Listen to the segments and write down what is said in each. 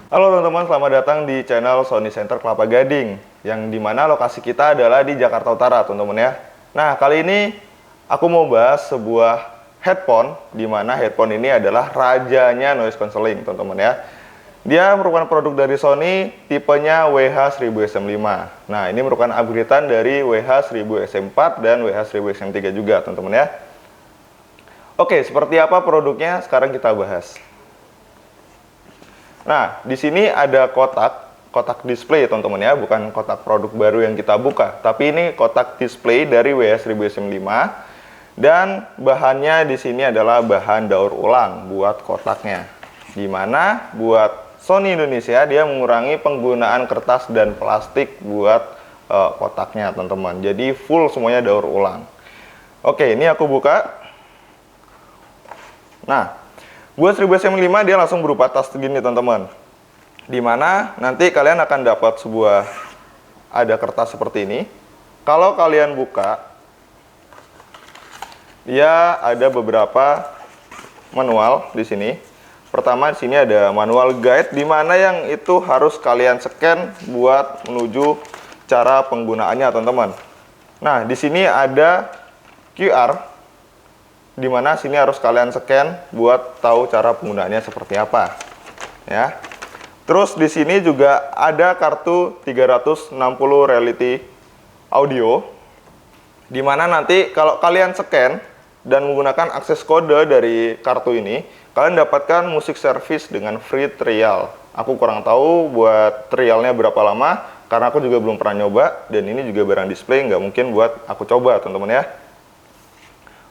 Halo teman-teman, selamat datang di channel Sony Center Kelapa Gading, yang dimana lokasi kita adalah di Jakarta Utara, teman-teman ya. Nah, kali ini aku mau bahas sebuah headphone, dimana headphone ini adalah rajanya noise cancelling, teman-teman ya. Dia merupakan produk dari Sony, tipenya WH-1000SM5. Nah, ini merupakan upgradean dari WH-1000SM4 dan WH-1000SM3 juga, teman-teman ya. Oke, seperti apa produknya? Sekarang kita bahas. Nah, di sini ada kotak display teman-teman ya, bukan kotak produk baru yang kita buka, tapi ini kotak display dari WH-1000SM5 dan bahannya di sini adalah bahan daur ulang buat kotaknya. Dimana buat Sony Indonesia dia mengurangi penggunaan kertas dan plastik buat kotaknya teman-teman. Jadi full semuanya daur ulang. Oke, ini aku buka. Nah, buat 1000SM5 dia langsung berupa tas segini teman-teman. Dimana nanti kalian akan dapat ada kertas seperti ini. Kalau kalian buka, dia ada beberapa manual di sini. Pertama di sini ada manual guide, dimana yang itu harus kalian scan buat menuju cara penggunaannya teman-teman. Nah, di sini ada QR. Dimana sini harus kalian scan buat tahu cara penggunaannya seperti apa ya. Terus di sini juga ada kartu 360 reality audio, dimana nanti kalau kalian scan dan menggunakan akses kode dari kartu ini, kalian dapatkan musik service dengan free trial. Aku kurang tahu buat trialnya berapa lama, karena aku juga belum pernah nyoba, dan ini juga barang display, nggak mungkin buat aku coba teman-teman ya.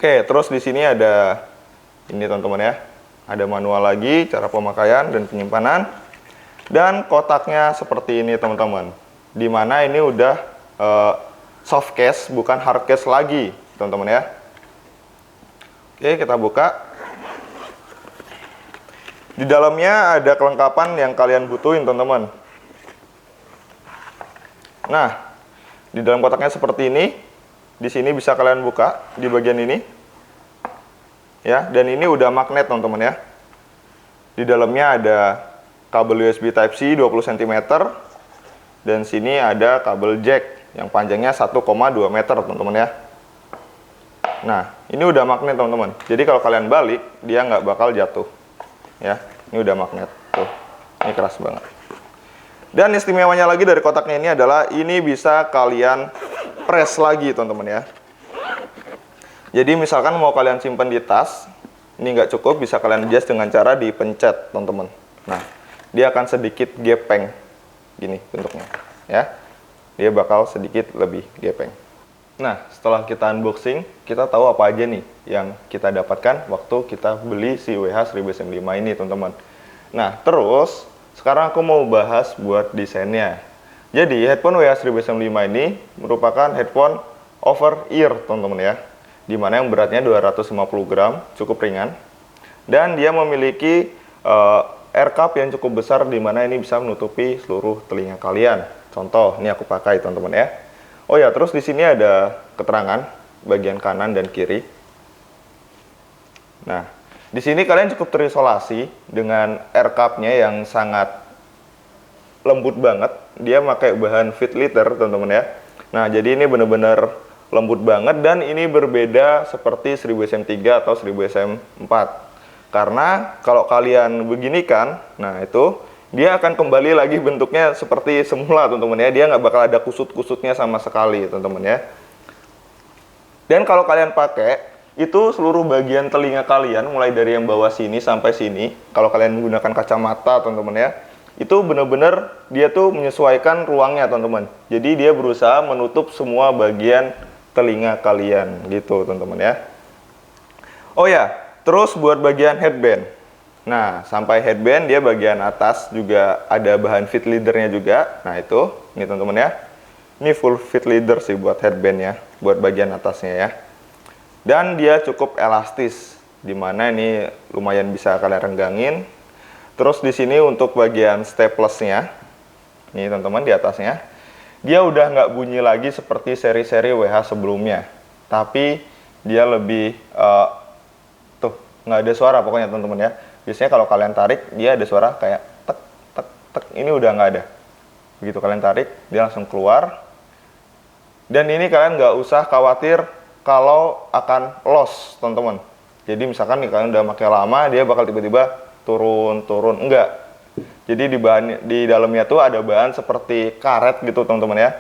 Oke, terus di sini ada ini teman-teman ya. Ada manual lagi, cara pemakaian dan penyimpanan. Dan kotaknya seperti ini teman-teman. Dimana ini udah soft case, bukan hard case lagi teman-teman ya. Oke, kita buka. Di dalamnya ada kelengkapan yang kalian butuhin teman-teman. Nah, di dalam kotaknya seperti ini. Di sini bisa kalian buka di bagian ini, ya. Dan ini udah magnet teman-teman ya. Di dalamnya ada kabel USB Type-C 20 cm, dan sini ada kabel jack yang panjangnya 1,2 meter teman-teman ya. Nah, ini udah magnet teman-teman. Jadi kalau kalian balik, dia nggak bakal jatuh, ya. Ini udah magnet tuh. Ini keras banget. Dan istimewanya lagi dari kotaknya ini adalah ini bisa kalian press lagi teman-teman ya. Jadi misalkan mau kalian simpan di tas, ini nggak cukup, bisa kalian adjust dengan cara dipencet teman-teman. Nah, dia akan sedikit gepeng gini bentuknya ya. Dia bakal sedikit lebih gepeng. Nah, setelah kita unboxing, kita tahu apa aja nih yang kita dapatkan waktu kita beli si WH-1000SM5 ini teman-teman. Nah, terus sekarang aku mau bahas buat desainnya. Jadi headphone WH-1000SM5 ini merupakan headphone over ear teman-teman ya, dimana yang beratnya 250 gram, cukup ringan, dan dia memiliki air cup yang cukup besar, dimana ini bisa menutupi seluruh telinga kalian. Contoh, ini aku pakai teman-teman ya. Oh ya, terus di sini ada keterangan bagian kanan dan kiri. Nah, di sini kalian cukup terisolasi dengan air cup-nya yang sangat lembut banget. Dia pakai bahan fit leather teman-teman ya. Nah, jadi ini benar-benar lembut banget, dan ini berbeda seperti 1000SM3 atau 1000SM4. Karena kalau kalian beginikan, nah itu dia akan kembali lagi bentuknya seperti semula teman-teman ya. Dia nggak bakal ada kusut-kusutnya sama sekali teman-teman ya. Dan kalau kalian pakai, itu seluruh bagian telinga kalian mulai dari yang bawah sini sampai sini, kalau kalian menggunakan kacamata teman-teman ya, itu benar-benar dia tuh menyesuaikan ruangnya teman-teman. Jadi dia berusaha menutup semua bagian telinga kalian gitu teman-teman ya. Oh ya, terus buat bagian headband. Nah, sampai headband dia bagian atas juga ada bahan fit leather-nya juga. Nah, itu ini teman-teman ya. Ini full fit leather sih buat headband ya, buat bagian atasnya ya. Dan dia cukup elastis, dimana ini lumayan bisa kalian renggangin. Terus di sini untuk bagian staples-nya, nih teman-teman di atasnya, dia udah nggak bunyi lagi seperti seri-seri WH sebelumnya, tapi dia lebih tuh nggak ada suara pokoknya teman-teman ya. Biasanya kalau kalian tarik dia ada suara kayak tek tek ini udah nggak ada. Begitu kalian tarik, dia langsung keluar. Dan ini kalian nggak usah khawatir kalau akan loss, teman-teman. Jadi misalkan nih kalian udah pakai lama, dia bakal tiba-tiba turun, enggak. Jadi di dalamnya tuh ada bahan seperti karet gitu, teman-teman ya,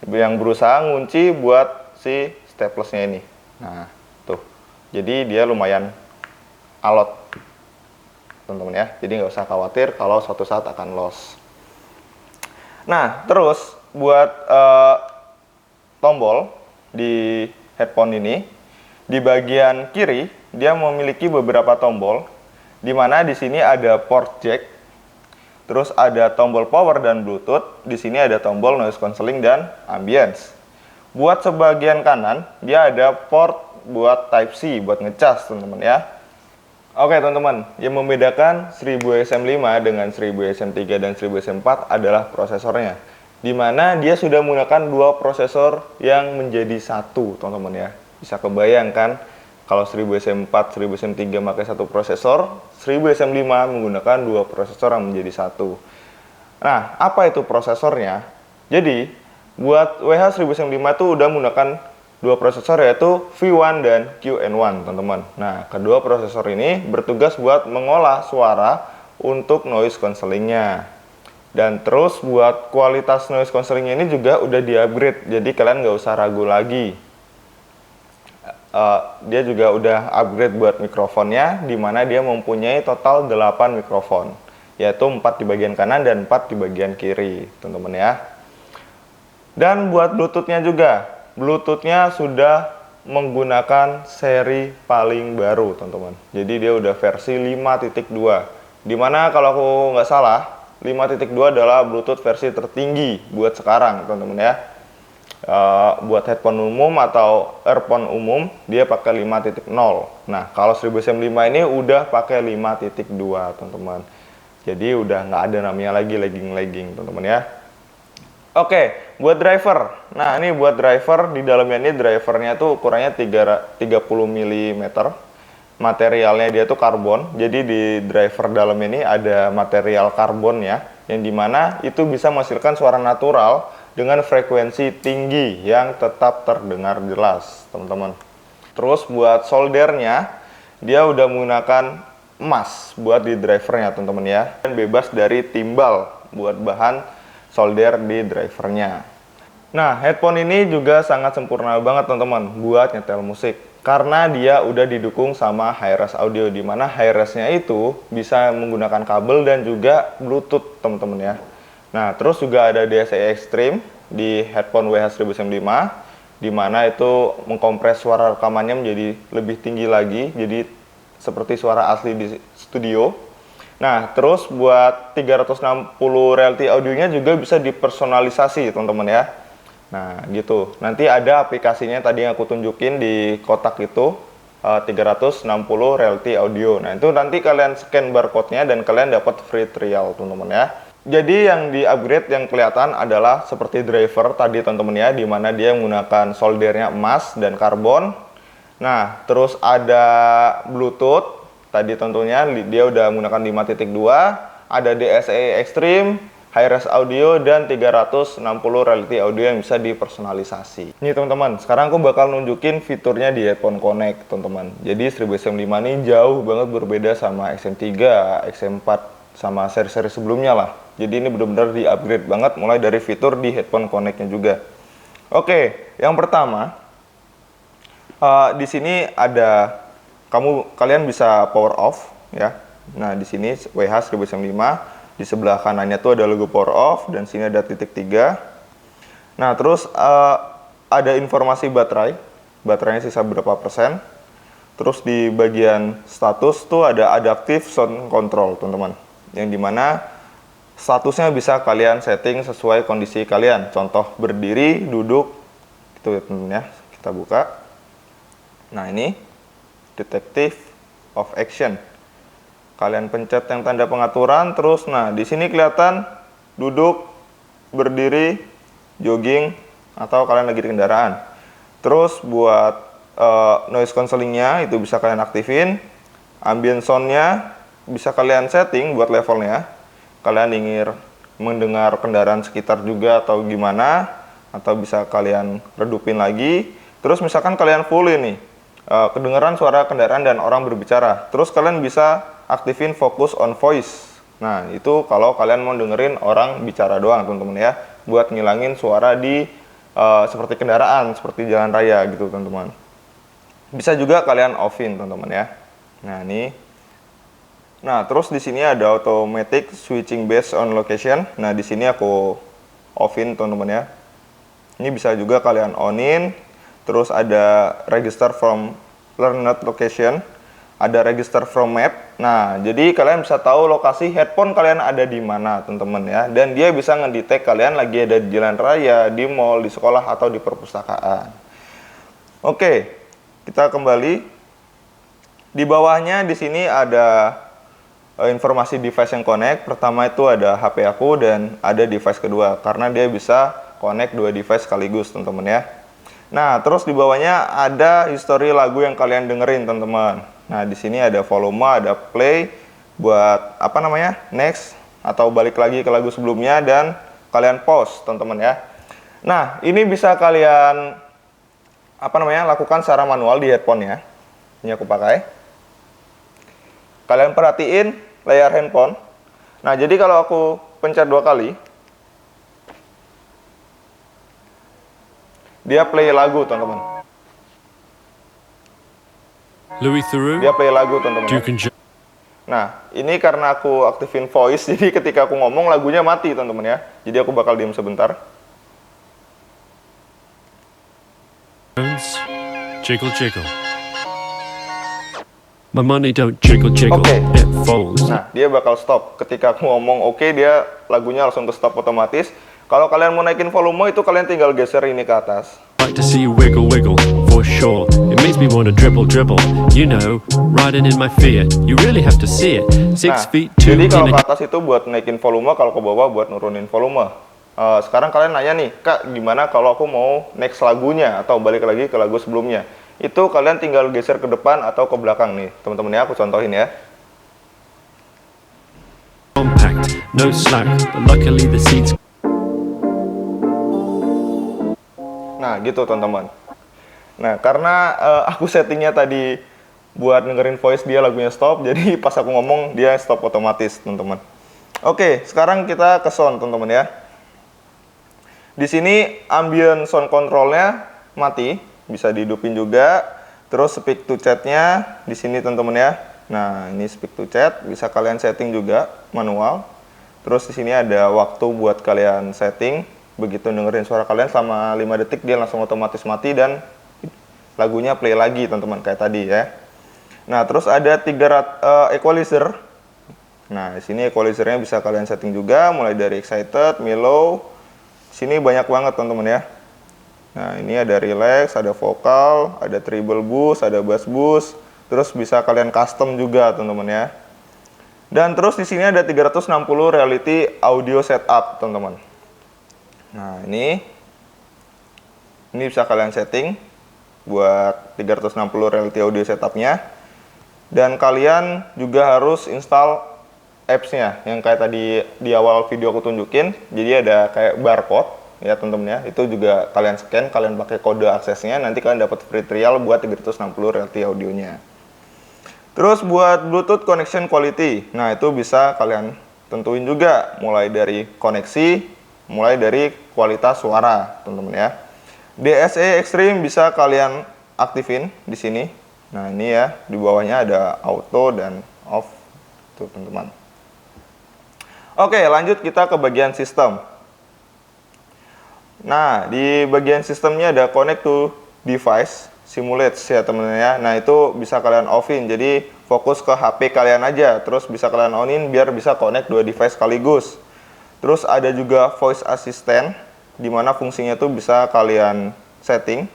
yang berusaha ngunci buat si staplesnya ini. Nah, tuh. Jadi dia lumayan alot, teman-teman ya. Jadi nggak usah khawatir kalau suatu saat akan loss. Nah, terus buat tombol di headphone ini, di bagian kiri dia memiliki beberapa tombol, di mana di sini ada port jack, terus ada tombol power dan Bluetooth, di sini ada tombol noise cancelling dan ambience. Buat sebagian kanan dia ada port buat Type C buat ngecas, teman-teman ya. Oke teman-teman, yang membedakan 1000 SM5 dengan 1000 SM3 dan 1000 SM4 adalah prosesornya, dimana dia sudah menggunakan dua prosesor yang menjadi satu, teman-teman ya. Bisa kebayangkan kalau 1000 SM4, 1000 SM3 pakai satu prosesor, 1000 SM5 menggunakan dua prosesor yang menjadi satu. Nah, apa itu prosesornya? Jadi, buat WH 1000 SM5 itu udah menggunakan dua prosesor, yaitu V1 dan QN1, teman-teman. Nah, kedua prosesor ini bertugas buat mengolah suara untuk noise cancellingnya. Dan terus buat kualitas noise cancellingnya ini juga udah di-upgrade, jadi kalian nggak usah ragu lagi. Dia juga udah upgrade buat mikrofonnya, dimana dia mempunyai total 8 mikrofon, yaitu 4 di bagian kanan dan 4 di bagian kiri, teman-teman ya. Dan buat Bluetooth-nya juga, Bluetooth-nya sudah menggunakan seri paling baru, teman-teman. Jadi dia udah versi 5.2. Dimana kalau aku nggak salah, 5.2 adalah Bluetooth versi tertinggi buat sekarang, teman-teman ya. Buat headphone umum atau earphone umum, dia pakai 5.0. Nah, kalau 1000 SM5 ini udah pakai 5.2, teman-teman. Jadi udah nggak ada namanya lagi lagging, teman-teman ya. Oke, buat driver. Nah, ini buat driver, di dalamnya ini drivernya tuh ukurannya 30 mm. Materialnya dia tuh karbon. Jadi di driver dalam ini ada material karbon ya, yang dimana itu bisa menghasilkan suara natural dengan frekuensi tinggi yang tetap terdengar jelas, teman-teman. Terus buat soldernya, dia udah menggunakan emas buat di drivernya, teman-teman ya. Dan bebas dari timbal buat bahan solder di drivernya. Nah, headphone ini juga sangat sempurna banget, teman-teman, buat nyetel musik. Karena dia udah didukung sama hi-res audio, di mana hi-resnya itu bisa menggunakan kabel dan juga Bluetooth, teman-teman ya. Nah, terus juga ada DSA Extreme di headphone WH-1005, di mana itu mengkompres suara rekamannya menjadi lebih tinggi lagi, jadi seperti suara asli di studio. Nah, terus buat 360 reality audionya juga bisa dipersonalisasi, teman-teman ya. Nah, gitu. Nanti ada aplikasinya tadi yang aku tunjukin di kotak itu, 360 reality audio. Nah, itu nanti kalian scan barcode-nya dan kalian dapat free trial, teman-teman ya. Jadi yang di-upgrade yang kelihatan adalah seperti driver tadi, teman-teman ya, di mana dia menggunakan soldernya emas dan karbon. Nah, terus ada Bluetooth. Tadi tentunya dia udah menggunakan 5.2, ada DSA Extreme, hi-res audio, dan 360 reality audio yang bisa dipersonalisasi. Nih teman-teman, sekarang aku bakal nunjukin fiturnya di Headphone Connect, teman-teman. Jadi 1000 SM5 ini jauh banget berbeda sama XM3, XM4, sama seri-seri sebelumnya lah. Jadi ini benar-benar di-upgrade banget mulai dari fitur di Headphone Connect-nya juga. Oke, yang pertama, di sini ada kalian bisa power off ya. Nah, di sini WH 1000 SM5, di sebelah kanannya tuh ada logo power off dan sini ada titik 3. Nah, terus ada informasi baterai. Baterainya sisa berapa persen. Terus di bagian status tuh ada adaptive sound control, teman-teman. Yang dimana statusnya bisa kalian setting sesuai kondisi kalian. Contoh berdiri, duduk, gitu ya teman-teman ya. Kita buka. Nah, ini detective of action. Kalian pencet yang tanda pengaturan, terus nah di sini kelihatan duduk, berdiri, jogging, atau kalian lagi di kendaraan. Terus buat noise cancellingnya itu bisa kalian aktifin. Ambient soundnya bisa kalian setting buat levelnya. Kalian mendengar kendaraan sekitar juga atau gimana, atau bisa kalian redupin lagi. Terus misalkan kalian full ini kedengaran suara kendaraan dan orang berbicara, terus kalian bisa aktifin focus on voice. Nah itu kalau kalian mau dengerin orang bicara doang teman-teman ya, buat ngilangin suara di seperti kendaraan, seperti jalan raya gitu teman-teman. Bisa juga kalian offin teman-teman ya. Nah ini, nah terus di sini ada automatic switching based on location. Nah di sini aku offin teman-teman ya. Ini bisa juga kalian onin. Terus ada register from learned location, ada register from map. Nah, jadi kalian bisa tahu lokasi headphone kalian ada di mana, teman-teman ya. Dan dia bisa ngedetect kalian lagi ada di jalan raya, di mall, di sekolah atau di perpustakaan. Oke, kita kembali. Di bawahnya di sini ada informasi device yang connect. Pertama itu ada HP aku dan ada device kedua, karena dia bisa connect dua device sekaligus, teman-teman ya. Nah, terus di bawahnya ada history lagu yang kalian dengerin, teman-teman. Nah, di sini ada volume, ada play buat apa namanya? Next atau balik lagi ke lagu sebelumnya, dan kalian pause, teman-teman ya. Nah, ini bisa kalian apa namanya? Lakukan secara manual di headphone ya. Ini aku pakai. Kalian perhatiin layar handphone. Nah, jadi kalau aku pencet 2 kali, dia play lagu, teman-teman. Louis Theroux, Dia play lagu, teman-teman. Nah, ini karena aku aktifin voice, jadi ketika aku ngomong lagunya mati, teman-teman ya. Jadi aku bakal diam sebentar. Jiggle jiggle. My money don't jiggle jiggle, Oke. it falls. Nah, dia bakal stop. Ketika aku ngomong oke, dia lagunya langsung ke stop otomatis. Kalau kalian mau naikin volume, itu kalian tinggal geser ini ke atas. Like to see you wiggle wiggle, for sure. It makes me want to dribble dribble. You know, riding in my Fiat. You really have to see it. 6 feet 2 jadi kalau in ke a... atas itu buat naikin volume, kalau ke bawah buat nurunin volume. Sekarang kalian nanya nih, Kak, gimana kalau aku mau next lagunya atau balik lagi ke lagu sebelumnya? Itu kalian tinggal geser ke depan atau ke belakang nih, teman-teman ya. Aku contohin ya. Compact, no slack, but luckily the seats... Nah, gitu teman-teman. Nah, karena aku settingnya tadi buat dengerin voice, dia lagunya stop, jadi pas aku ngomong dia stop otomatis, teman-teman. Oke, sekarang kita ke sound, teman-teman ya. Di sini ambient sound controlnya mati, bisa dihidupin juga. Terus speak to chat-nya di sini, teman-teman ya. Nah, ini speak to chat, bisa kalian setting juga manual. Terus di sini ada waktu buat kalian setting. Begitu dengerin suara kalian selama 5 detik, dia langsung otomatis mati dan lagunya play lagi, teman-teman, kayak tadi ya. Nah, terus ada 3 equalizer. Nah, di sini equalizernya bisa kalian setting juga, mulai dari excited, mellow. Sini banyak banget, teman-teman ya. Nah, ini ada relax, ada vokal, ada treble boost, ada bass boost. Terus bisa kalian custom juga, teman-teman ya. Dan terus di sini ada 360 reality audio setup, teman-teman. Nah, ini bisa kalian setting buat 360 reality audio setupnya. Dan kalian juga harus install apps-nya yang kayak tadi di awal video aku tunjukin. Jadi ada kayak barcode ya, teman-teman ya. Itu juga kalian scan, kalian pakai kode aksesnya, nanti kalian dapat free trial buat 360 reality audionya. Terus buat Bluetooth connection quality, nah itu bisa kalian tentuin juga, mulai dari koneksi, mulai dari kualitas suara, teman-teman ya. DSE Extreme bisa kalian aktifin di sini. Nah, ini ya, di bawahnya ada auto dan off tuh, teman-teman. Oke, lanjut kita ke bagian sistem. Nah, di bagian sistemnya ada connect to device, simulates ya, teman-teman ya. Nah, itu bisa kalian offin. Jadi fokus ke HP kalian aja, terus bisa kalian onin biar bisa connect 2 device sekaligus. Terus ada juga voice assistant, di mana fungsinya tuh bisa kalian setting,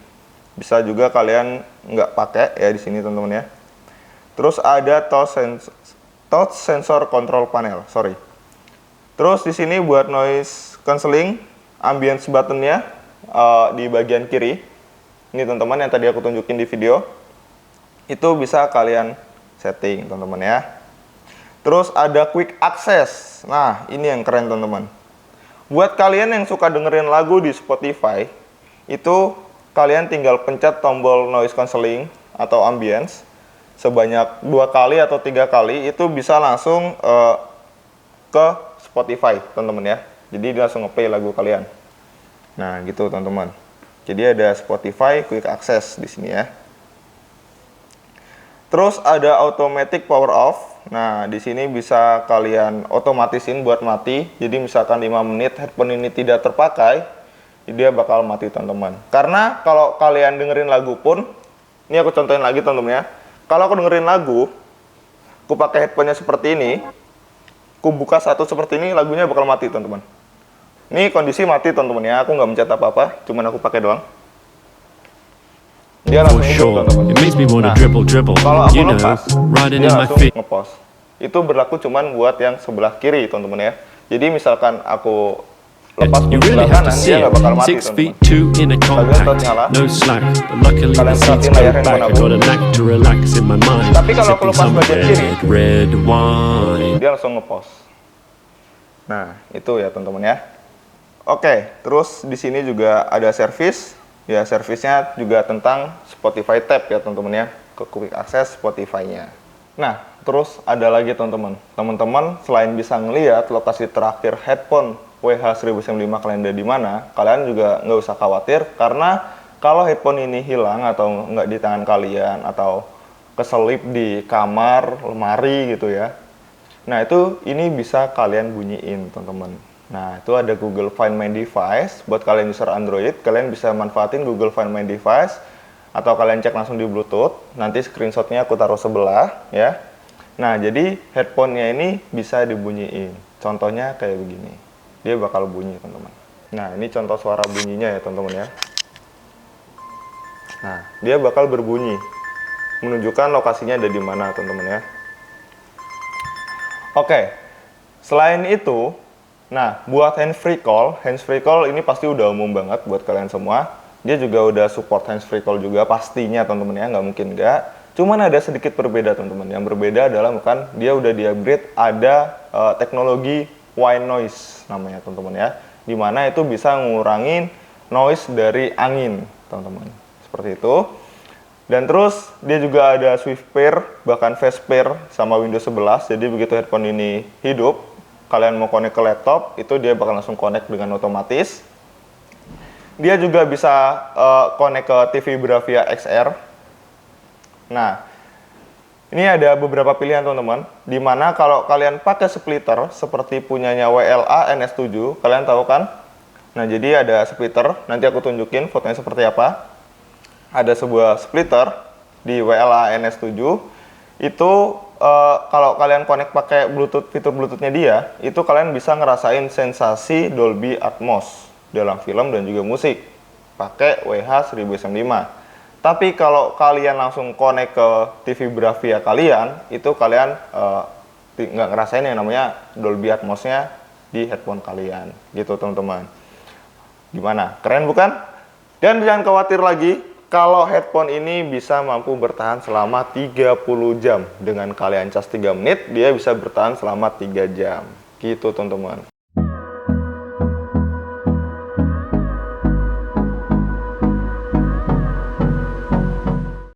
bisa juga kalian nggak pakai ya di sini, teman-teman ya. Terus ada touch sensor control panel, Terus di sini buat noise cancelling, ambience buttonnya di bagian kiri. Ini, teman-teman, yang tadi aku tunjukin di video. Itu bisa kalian setting, teman-teman ya. Terus ada quick access. Nah, ini yang keren, teman-teman. Buat kalian yang suka dengerin lagu di Spotify, itu kalian tinggal pencet tombol noise cancelling atau ambience sebanyak 2 kali atau 3 kali, itu bisa langsung ke Spotify, teman-teman ya. Jadi dia langsung nge-play lagu kalian. Nah, gitu teman-teman. Jadi ada Spotify Quick Access di sini ya. Terus ada Automatic Power Off. Nah, di sini bisa kalian otomatisin buat mati. Jadi misalkan 5 menit headphone ini tidak terpakai, dia bakal mati teman-teman. Karena kalau kalian dengerin lagu pun, ini aku contohin lagi teman-teman ya. Kalau aku dengerin lagu, aku pakai headphone-nya seperti ini, aku buka satu seperti ini, lagunya bakal mati teman-teman. Ini kondisi mati teman-teman ya. Aku nggak mencet apa-apa, cuman aku pakai doang. Dia For langsung hidup sure, teman-teman. it makes me want to Nah, dribble. kalau aku You know, lepas, riding dia in my langsung feet. nge-pause. Itu berlaku cuman buat yang sebelah kiri teman-teman ya. Jadi misalkan aku lepas You di really sebelah have to kanan, see dia it. nggak bakal mati 6 teman-teman. feet 2 in a compact, nyala. no slack. But luckily the Kalian seats perhatiin go layar back. handphone I aku. got a knack to relax in my mind. Tapi kalau aku Sipping lepas some bagian kiri, red wine. dia langsung nge-pause. Nah, itu ya teman-teman ya. Oke, terus di sini juga ada service. Ya, servisnya juga tentang Spotify Tab ya teman-teman ya. Ke Quick Access Spotify-nya. Nah, terus ada lagi teman-teman. Teman-teman selain bisa ngelihat lokasi terakhir headphone WH-1095 kalian ada di mana, kalian juga nggak usah khawatir karena kalau headphone ini hilang atau nggak di tangan kalian atau keselip di kamar, lemari gitu ya. Nah, itu ini bisa kalian bunyiin, teman-teman. Nah, itu ada Google Find My Device. Buat kalian user Android, kalian bisa manfaatin Google Find My Device atau kalian cek langsung di Bluetooth. Nanti screenshotnya aku taruh sebelah ya. Nah, jadi headphone-nya ini bisa dibunyiin. Contohnya kayak begini. Dia bakal bunyi, teman-teman. Nah, ini contoh suara bunyinya ya, teman-teman ya. Nah, dia bakal berbunyi. Menunjukkan lokasinya ada di mana, teman-teman ya. Oke. Selain itu, nah, buat hands-free call ini pasti udah umum banget buat kalian semua. Dia juga udah support hands-free call juga pastinya, teman-teman ya, nggak mungkin nggak. Cuman ada sedikit berbeda, teman-teman. Yang berbeda adalah bukan dia udah di-upgrade ada teknologi white noise namanya, teman-teman ya. Dimana itu bisa ngurangin noise dari angin, teman-teman. Seperti itu. Dan terus dia juga ada Swift Pair, bahkan Fast Pair sama Windows 11. Jadi begitu headphone ini hidup, kalian mau connect ke laptop, itu dia bakal langsung connect dengan otomatis. Dia juga bisa connect ke TV Bravia XR. Nah, ini ada beberapa pilihan teman-teman. Dimana kalau kalian pakai splitter seperti punyanya WLA NS7, kalian tahu kan? Nah, jadi ada splitter. Nanti aku tunjukin fotonya seperti apa. Ada sebuah splitter di WLA NS7. Itu kalau kalian connect pakai Bluetooth, fitur Bluetooth-nya dia, itu kalian bisa ngerasain sensasi Dolby Atmos dalam film dan juga musik pakai WH-1095. Tapi kalau kalian langsung connect ke TV Bravia kalian, itu kalian nggak ngerasain yang namanya Dolby Atmos-nya di headphone kalian, gitu teman-teman. Gimana? Keren bukan? Dan jangan khawatir lagi, kalau headphone ini bisa mampu bertahan selama 30 jam. Dengan kalian cas 3 menit, dia bisa bertahan selama 3 jam. Gitu teman-teman.